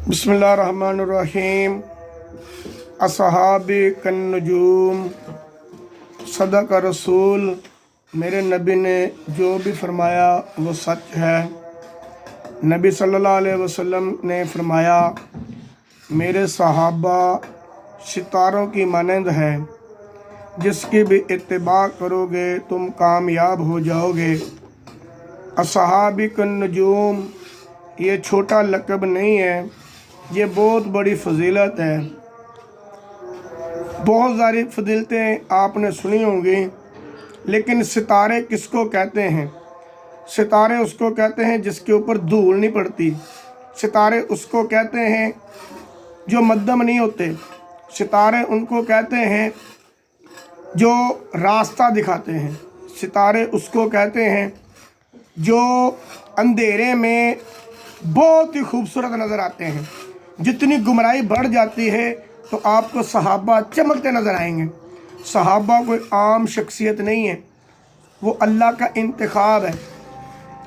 बिस्मिल्लाहिर्रहमानिर्रहीम। असहाबे कन्नुजूम, सदक रसूल। मेरे नबी ने जो भी फरमाया वो सच है। नबी सल्लल्लाहु अलैहि वसल्लम ने फरमाया, मेरे सहाबा सितारों की मानंद है, जिसकी भी इत्तिबा करोगे तुम कामयाब हो जाओगे। असहाबी कन्नुजूम ये छोटा लक़ब नहीं है, ये बहुत बड़ी फजीलत है। बहुत सारी फजीलतें आपने सुनी होंगी, लेकिन सितारे किसको कहते हैं? सितारे उसको कहते हैं जिसके ऊपर धूल नहीं पड़ती। सितारे उसको कहते हैं जो मध्यम नहीं होते। सितारे उनको कहते हैं जो रास्ता दिखाते हैं। सितारे उसको कहते हैं जो अंधेरे में बहुत ही खूबसूरत नज़र आते हैं। जितनी गुमराही बढ़ जाती है तो आपको सहाबा चमकते नज़र आएंगे। सहाबा कोई आम शख्सियत नहीं है, वो अल्लाह का इंतखाब है।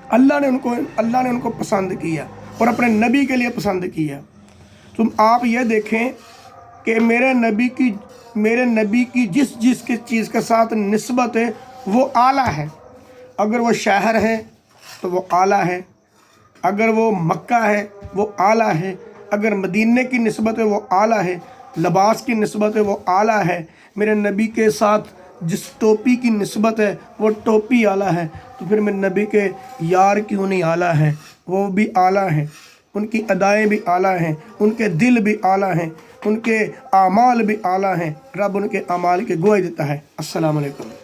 अल्लाह ने उनको पसंद किया और अपने नबी के लिए पसंद किया। तुम आप ये देखें कि मेरे नबी की जिस चीज़ के साथ निस्बत है वो आला है। अगर वो शहर है तो वो आला है, अगर वो मक्का है वो आला है, अगर मदीने की निस्बत है वो आला है, लिबास की निस्बत है वो आला है। मेरे नबी के साथ जिस टोपी की निस्बत है वो टोपी आला है, तो फिर मेरे नबी के यार क्यों नहीं आला है? वो भी आला हैं, उनकी अदाएँ भी आला हैं, उनके दिल भी आला हैं, उनके आमाल भी आला हैं। रब उनके आमाल की गवाही देता है। अस्सलाम वालेकुम।